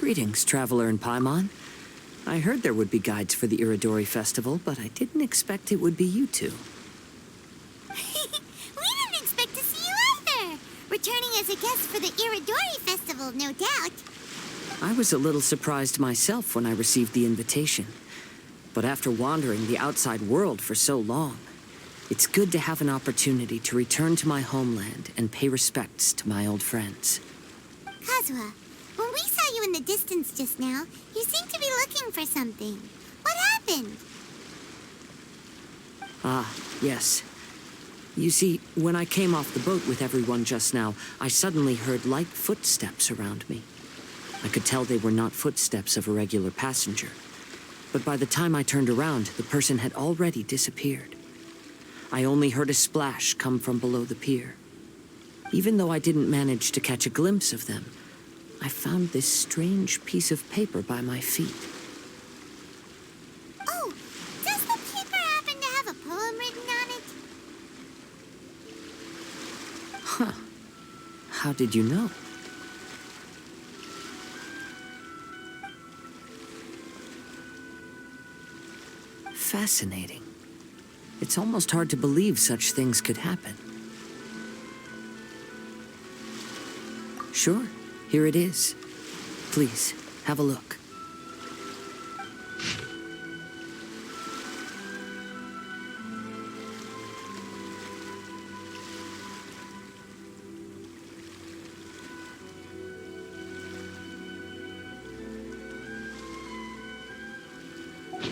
Greetings, traveler in Paimon. I heard there would be guides for the Iridori Festival, but I didn't expect it would be you two. We didn't expect to see you either! Returning as a guest for the Iridori Festival, no doubt. I was a little surprised myself when I received the invitation. But after wandering the outside world for so long, it's good to have an opportunity to return to my homeland and pay respects to my old friends. Kazuha, when we saw you in the distance just now, you seemed to be looking for something. What happened? Ah, yes. You see, when I came off the boat with everyone just now, I suddenly heard light footsteps around me. I could tell they were not footsteps of a regular passenger. But by the time I turned around, the person had already disappeared. I only heard a splash come from below the pier. Even though I didn't manage to catch a glimpse of them, I found this strange piece of paper by my feet. Oh, does the paper happen to have a poem written on it? Huh. How did you know? Fascinating. It's almost hard to believe such things could happen. Sure, here it is. Please, have a look.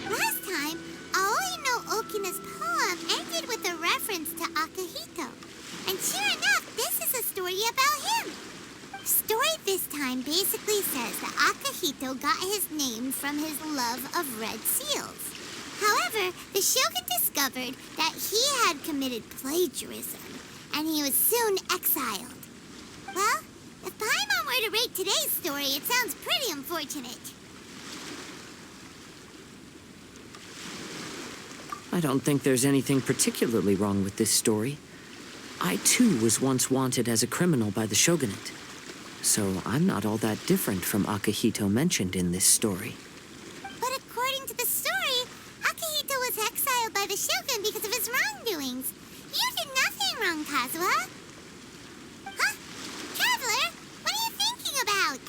Last time, Aoi no Okina's poem ended with a reference to Akihito. And sure enough, this is a story about him. The story this time basically says that Akihito got his name from his love of red seals. However, the Shogun discovered that he had committed plagiarism, and he was soon exiled. Well, if Paimon were to rate today's story, it sounds pretty unfortunate. I don't think there's anything particularly wrong with this story. I too was once wanted as a criminal by the shogunate. So I'm not all that different from Akihito mentioned in this story. But according to the story, Akihito was exiled by the Shogun because of his wrongdoings. You did nothing wrong, Kazuha. Huh? Traveler, what are you thinking about?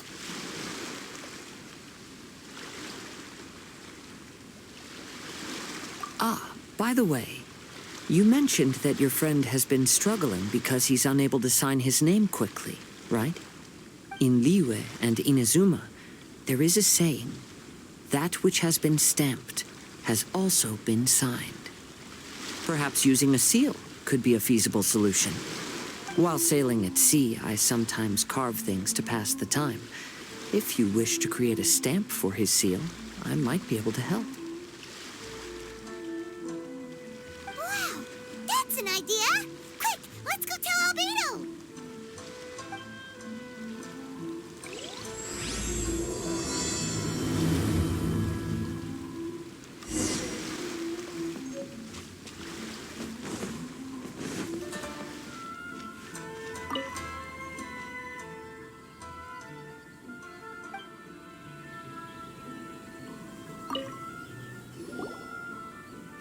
Ah, by the way, you mentioned that your friend has been struggling because he's unable to sign his name quickly, right? In Liyue and Inazuma, there is a saying, that which has been stamped has also been signed. Perhaps using a seal could be a feasible solution. While sailing at sea, I sometimes carve things to pass the time. If you wish to create a stamp for his seal, I might be able to help. Wow, that's an idea! Quick, let's go tell Albedo!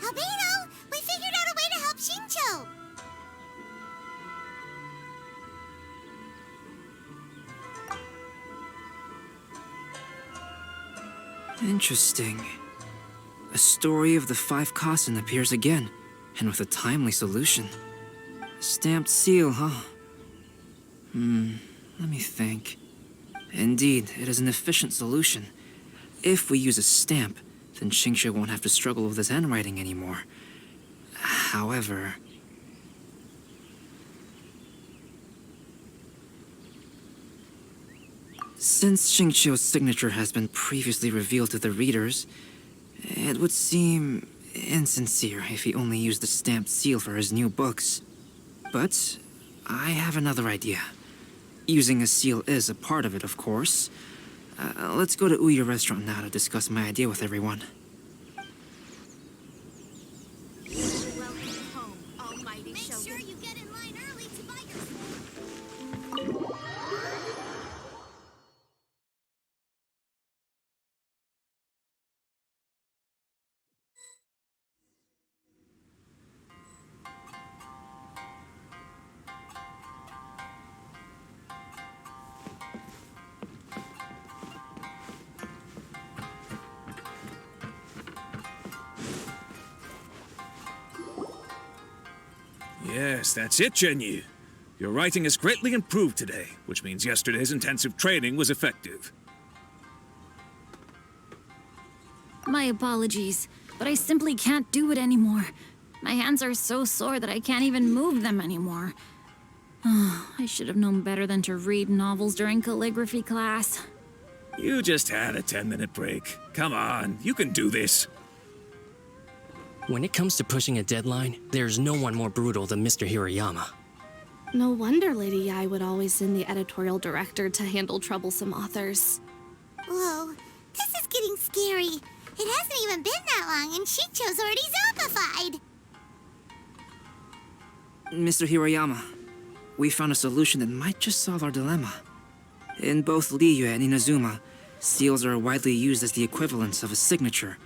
Albedo, we figured out a way to help Shincho! Interesting. A story of the 5 Kasen appears again, and with a timely solution. A stamped seal, huh? Let me think. Indeed, it is an efficient solution. If we use a stamp, then Xingqiu won't have to struggle with his handwriting anymore. However... since Xingqiu's signature has been previously revealed to the readers, it would seem insincere if he only used the stamped seal for his new books. But I have another idea. Using a seal is a part of it, of course. Let's go to Ouya Restaurant now to discuss my idea with everyone. Yes, that's it, Genyu. Your writing has greatly improved today, which means yesterday's intensive training was effective. My apologies, but I simply can't do it anymore. My hands are so sore that I can't even move them anymore. I should have known better than to read novels during calligraphy class. You just had a 10-minute break. Come on, you can do this. When it comes to pushing a deadline, there's no one more brutal than Mr. Hirayama. No wonder Lady Yai would always send the editorial director to handle troublesome authors. Whoa, this is getting scary. It hasn't even been that long and Shicho's already zombified. Mr. Hirayama, we found a solution that might just solve our dilemma. In both Liyue and Inazuma, seals are widely used as the equivalents of a signature.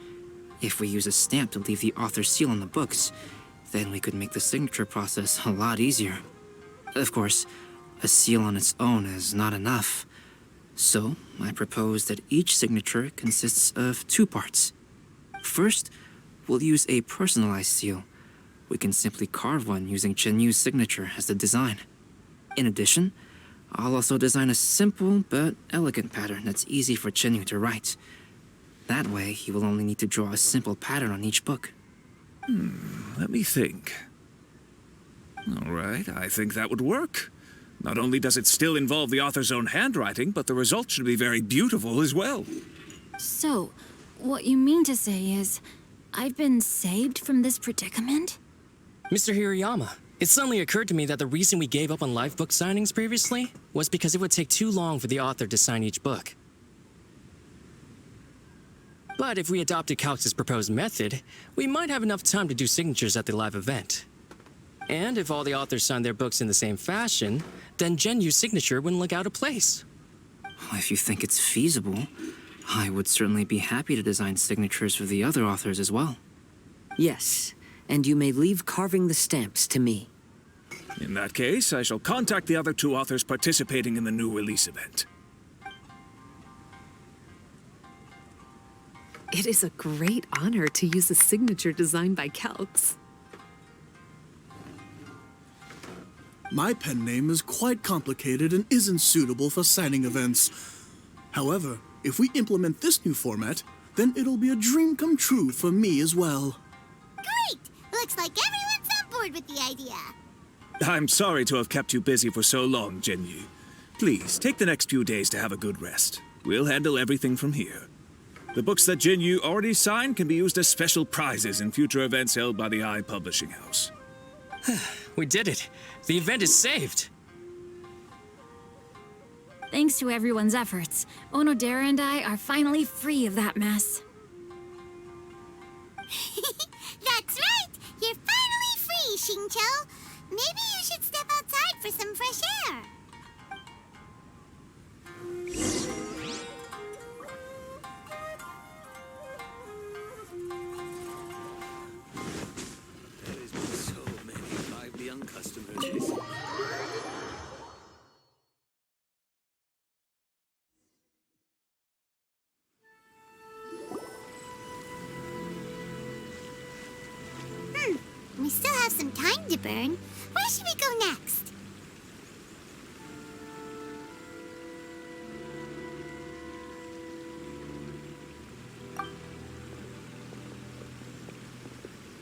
If we use a stamp to leave the author's seal on the books, then we could make the signature process a lot easier. Of course, a seal on its own is not enough. So, I propose that each signature consists of 2 parts. First, we'll use a personalized seal. We can simply carve one using Chenyu's signature as the design. In addition, I'll also design a simple but elegant pattern that's easy for Chenyu to write. That way, he will only need to draw a simple pattern on each book. Let me think. All right, I think that would work. Not only does it still involve the author's own handwriting, but the result should be very beautiful as well. So, what you mean to say is, I've been saved from this predicament? Mr. Hirayama, it suddenly occurred to me that the reason we gave up on live book signings previously was because it would take too long for the author to sign each book. But if we adopted Calx's proposed method, we might have enough time to do signatures at the live event. And if all the authors signed their books in the same fashion, then Genyu's signature wouldn't look out of place. If you think it's feasible, I would certainly be happy to design signatures for the other authors as well. Yes, and you may leave carving the stamps to me. In that case, I shall contact the other 2 authors participating in the new release event. It is a great honor to use a signature designed by Calx. My pen name is quite complicated and isn't suitable for signing events. However, if we implement this new format, then it'll be a dream come true for me as well. Great! Looks like everyone's on board with the idea. I'm sorry to have kept you busy for so long, Genyu. Please, take the next few days to have a good rest. We'll handle everything from here. The books that Genyu already signed can be used as special prizes in future events held by the I Publishing House. We did it! The event is saved! Thanks to everyone's efforts, Onodera and I are finally free of that mess. That's right! You're finally free, Xingqiu! Maybe you should step outside for some fresh air. There's been so many lively young customers. We still have some time to burn. Where should we go next?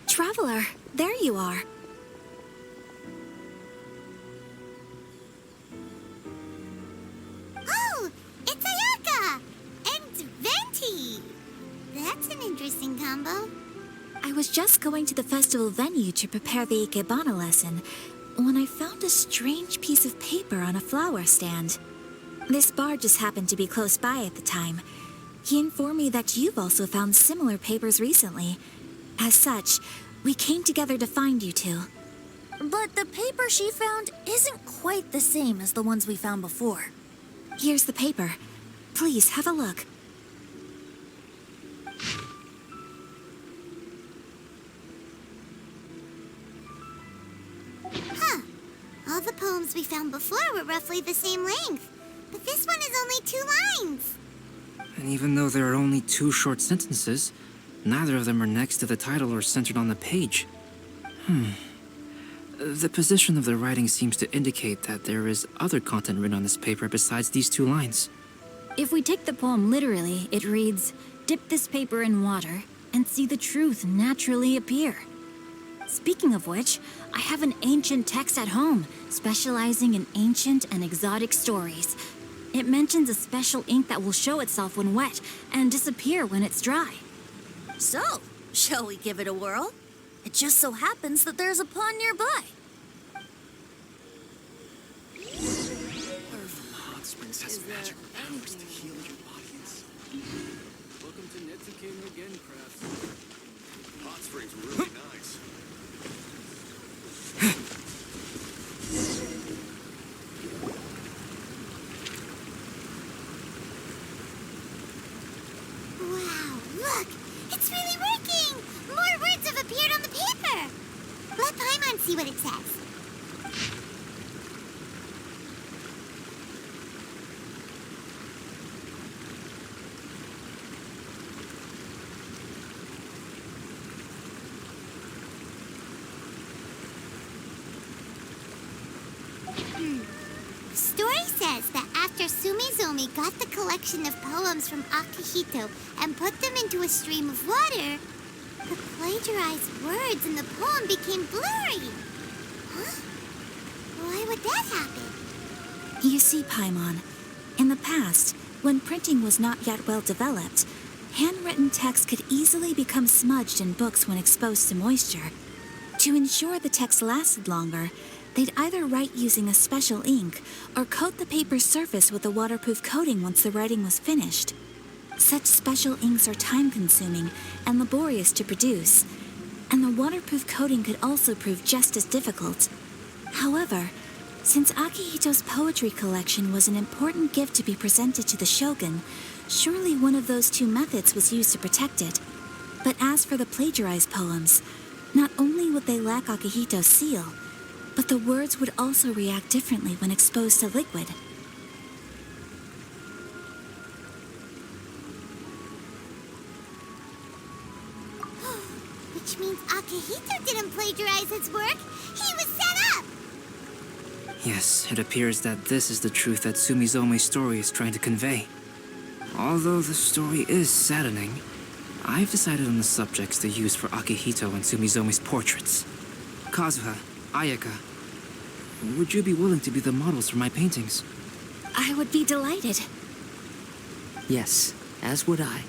Traveler, there you are. Oh, it's Ayaka! And Venti! That's an interesting combo. I was just going to the festival venue to prepare the Ikebana lesson when I found a strange piece of paper on a flower stand. This bard just happened to be close by at the time. He informed me that you've also found similar papers recently. As such, we came together to find you two. But the paper she found isn't quite the same as the ones we found before. Here's the paper. Please, have a look. Huh. All the poems we found before were roughly the same length. But this one is only 2 lines. And even though there are only 2 short sentences, neither of them are next to the title or centered on the page. The position of the writing seems to indicate that there is other content written on this paper besides these 2 lines. If we take the poem literally, it reads, "Dip this paper in water and see the truth naturally appear." Speaking of which, I have an ancient text at home, specializing in ancient and exotic stories. It mentions a special ink that will show itself when wet and disappear when it's dry. So, shall we give it a whirl? It just so happens that there's a pond nearby. Hot springs has magical powers to heal your bodies. Welcome to Netsuke no Gencraft. Hot springs were really nice. Wow, look! It's really working! More words have appeared on the paper! Let Paimon see what it says. The story says that after Sumizomi got the collection of poems from Akihito and put them into a stream of water, the plagiarized words in the poem became blurry. Huh? Why would that happen? You see, Paimon, in the past, when printing was not yet well developed, handwritten text could easily become smudged in books when exposed to moisture. To ensure the text lasted longer, they'd either write using a special ink or coat the paper's surface with a waterproof coating once the writing was finished. Such special inks are time-consuming and laborious to produce, and the waterproof coating could also prove just as difficult. However, since Akihito's poetry collection was an important gift to be presented to the shogun, surely one of those 2 methods was used to protect it. But as for the plagiarized poems, not only would they lack Akihito's seal, but the words would also react differently when exposed to liquid. Which means Akihito didn't plagiarize his work. He was set up! Yes, it appears that this is the truth that Sumizome's story is trying to convey. Although the story is saddening, I've decided on the subjects to use for Akihito and Sumizome's portraits. Kazuha, Ayaka, would you be willing to be the models for my paintings? I would be delighted. Yes, as would I.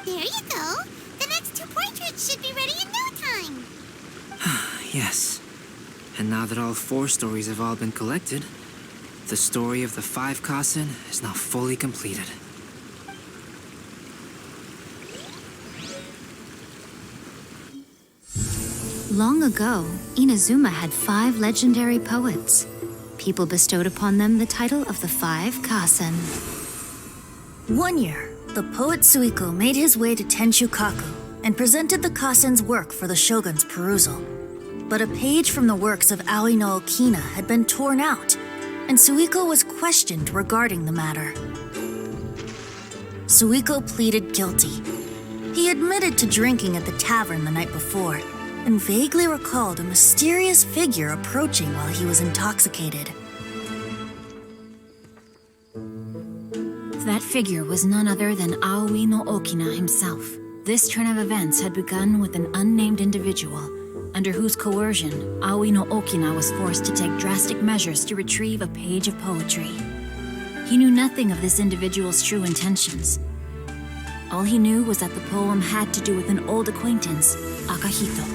There you go. The next 2 portraits should be ready in no time. Yes. And now that all 4 stories have all been collected, the story of the 5 Kasen is now fully completed. Long ago, Inazuma had 5 legendary poets. People bestowed upon them the title of the 5 Kasen. One year, the poet Suiko made his way to Tenshukaku and presented the Kasen's work for the shogun's perusal. But a page from the works of Aoi no Okina had been torn out, and Suiko was questioned regarding the matter. Suiko pleaded guilty. He admitted to drinking at the tavern the night before, and vaguely recalled a mysterious figure approaching while he was intoxicated. That figure was none other than Aoi no Okina himself. This turn of events had begun with an unnamed individual, under whose coercion Aoi no Okina was forced to take drastic measures to retrieve a page of poetry. He knew nothing of this individual's true intentions. All he knew was that the poem had to do with an old acquaintance, Akihito.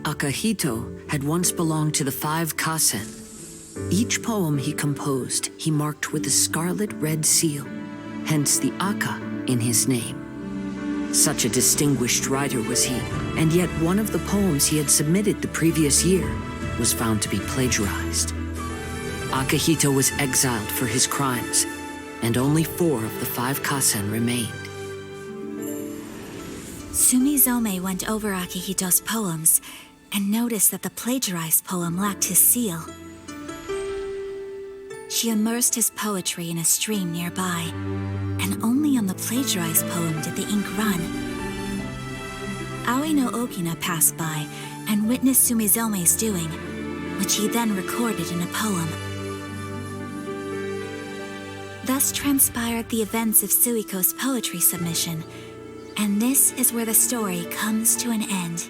Akihito had once belonged to the 5 Kasen. Each poem he composed, he marked with a scarlet red seal, hence the Aka in his name. Such a distinguished writer was he, and yet one of the poems he had submitted the previous year was found to be plagiarized. Akihito was exiled for his crimes, and only 4 of the 5 Kasen remained. Sumizome went over Akihito's poems and noticed that the plagiarized poem lacked his seal. She immersed his poetry in a stream nearby, and only on the plagiarized poem did the ink run. Aoi no Okina passed by and witnessed Sumizome's doing, which he then recorded in a poem. Thus transpired the events of Suiko's poetry submission, and this is where the story comes to an end.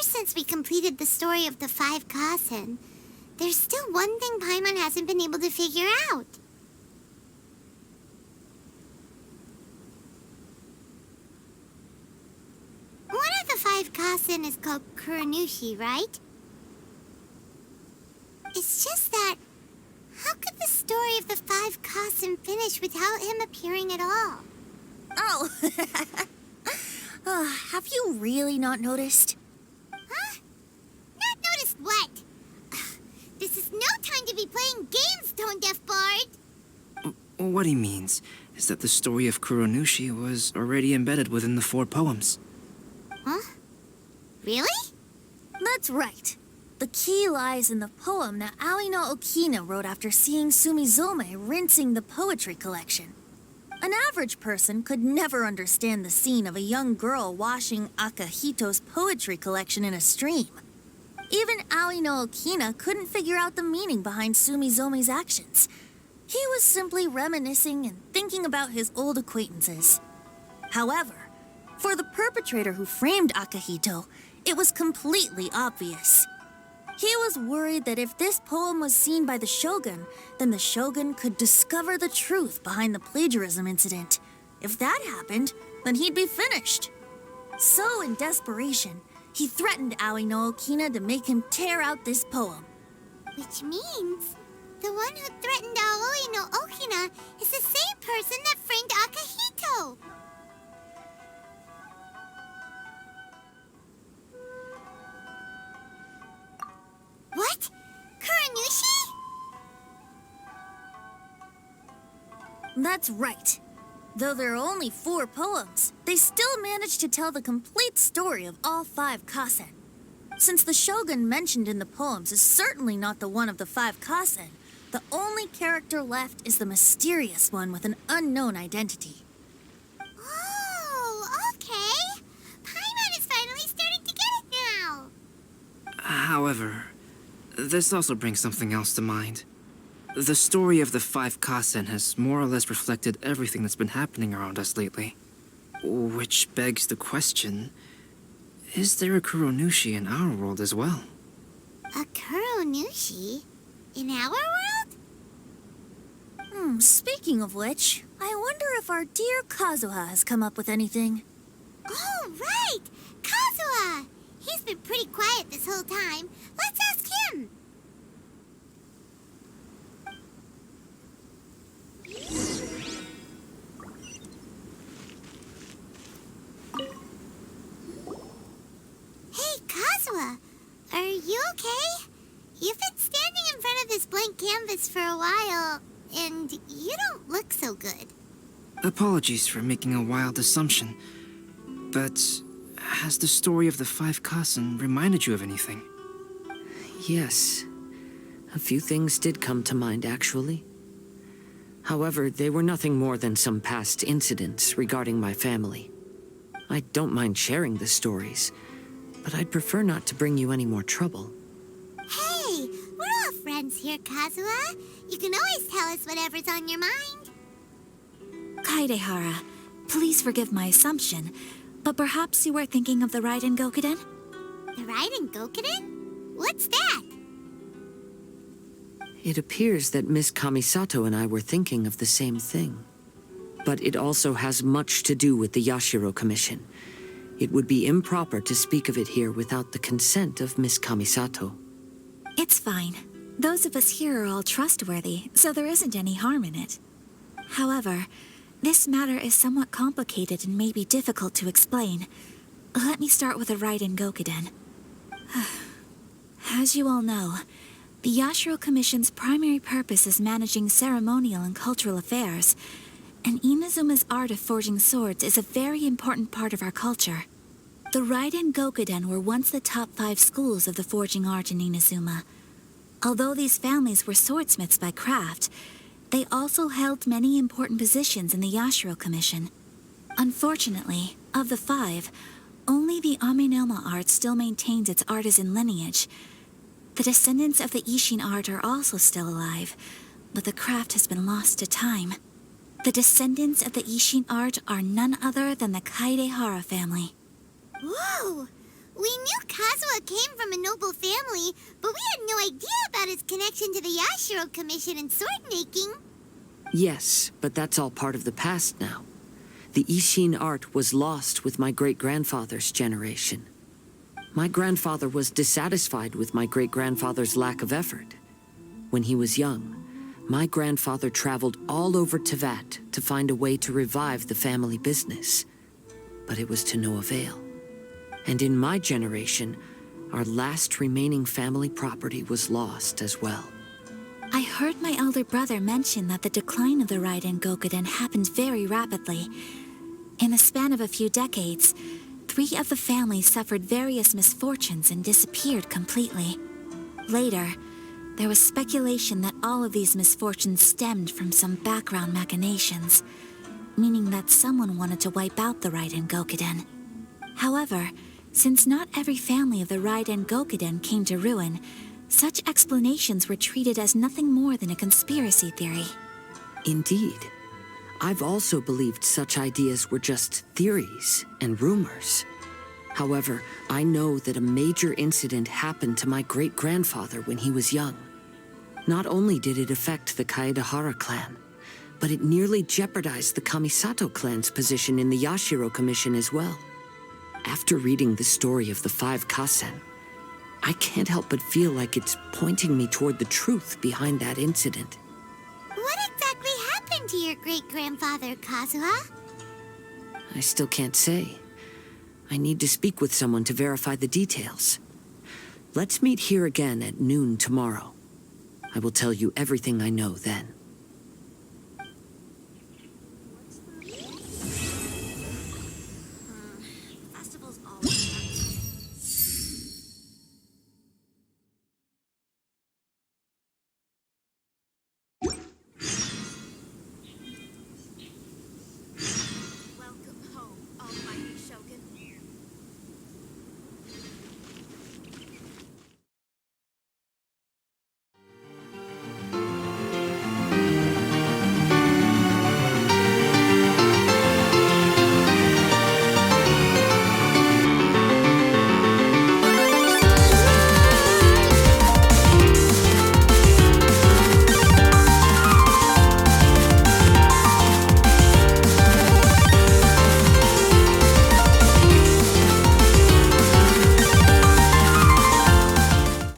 Since we completed the story of the 5 Kasen, there's still one thing Paimon hasn't been able to figure out. One of the 5 Kasen is called Kuronushi, right? It's just that, how could the story of the 5 Kasen finish without him appearing at all? Oh, have you really not noticed? What? This is no time to be playing games, Tone Deaf Bard! What he means is that the story of Kuronushi was already embedded within the 4 poems. Huh? Really? That's right. The key lies in the poem that Aoi no Okina wrote after seeing Sumizome rinsing the poetry collection. An average person could never understand the scene of a young girl washing Akahito's poetry collection in a stream. Even Aoi no Okina couldn't figure out the meaning behind Sumizome's actions. He was simply reminiscing and thinking about his old acquaintances. However, for the perpetrator who framed Akahito, it was completely obvious. He was worried that if this poem was seen by the Shogun, then the Shogun could discover the truth behind the plagiarism incident. If that happened, then he'd be finished. So, in desperation, he threatened Aoi no Okina to make him tear out this poem. Which means the one who threatened Aoi no Okina is the same person that framed Akahito. What? Kuronushi? That's right. Though there are only 4 poems, they still managed to tell the complete story of all 5 Kasen. Since the Shogun mentioned in the poems is certainly not the one of the 5 Kasen, the only character left is the mysterious one with an unknown identity. Oh, okay. Paimon is finally starting to get it now. However, this also brings something else to mind. The story of the 5 Kasen has more or less reflected everything that's been happening around us lately. Which begs the question, is there a Kuronushi in our world as well? A Kuronushi? In our world? Speaking of which, I wonder if our dear Kazuha has come up with anything. Oh, right! Kazuha! He's been pretty quiet this whole time. Let's ask him! Hey, Kazuha! Are you okay? You've been standing in front of this blank canvas for a while, and you don't look so good. Apologies for making a wild assumption, but has the story of the 5 Kasen reminded you of anything? Yes. A few things did come to mind, actually. However, they were nothing more than some past incidents regarding my family. I don't mind sharing the stories, but I'd prefer not to bring you any more trouble. Hey, we're all friends here, Kazuha. You can always tell us whatever's on your mind. Kaidehara, please forgive my assumption, but perhaps you were thinking of the Raiden Gokuden? The Raiden Gokuden? What's that? It appears that Miss Kamisato and I were thinking of the same thing. But it also has much to do with the Yashiro Commission. It would be improper to speak of it here without the consent of Miss Kamisato. It's fine. Those of us here are all trustworthy, so there isn't any harm in it. However, this matter is somewhat complicated and may be difficult to explain. Let me start with the Raiden Gokuden. As you all know, the Yashiro Commission's primary purpose is managing ceremonial and cultural affairs, and Inazuma's art of forging swords is a very important part of our culture. The Raiden Gokuden were once the top 5 schools of the forging art in Inazuma. Although these families were swordsmiths by craft, they also held many important positions in the Yashiro Commission. Unfortunately, of the 5, only the Amenoma art still maintains its artisan lineage. The descendants of the Ishin art are also still alive, but the craft has been lost to time. The descendants of the Ishin art are none other than the Kaidehara family. Whoa! We knew Kazuha came from a noble family, but we had no idea about his connection to the Yashiro Commission and sword making. Yes, but that's all part of the past now. The Ishin art was lost with my great-grandfather's generation. My grandfather was dissatisfied with my great-grandfather's lack of effort. When he was young, my grandfather traveled all over Tevat to find a way to revive the family business. But it was to no avail. And in my generation, our last remaining family property was lost as well. I heard my elder brother mention that the decline of the Raiden Gokuden happened very rapidly. In the span of a few decades, 3 of the families suffered various misfortunes and disappeared completely. Later, there was speculation that all of these misfortunes stemmed from some background machinations, meaning that someone wanted to wipe out the Raiden Gokuden. However, since not every family of the Raiden Gokuden came to ruin, such explanations were treated as nothing more than a conspiracy theory. Indeed. I've also believed such ideas were just theories and rumors. However, I know that a major incident happened to my great-grandfather when he was young. Not only did it affect the Kaedehara clan, but it nearly jeopardized the Kamisato clan's position in the Yashiro Commission as well. After reading the story of the 5 Kasen, I can't help but feel like it's pointing me toward the truth behind that incident. What exactly happened to your great-grandfather, Kazuha? I still can't say. I need to speak with someone to verify the details. Let's meet here again at noon tomorrow. I will tell you everything I know then.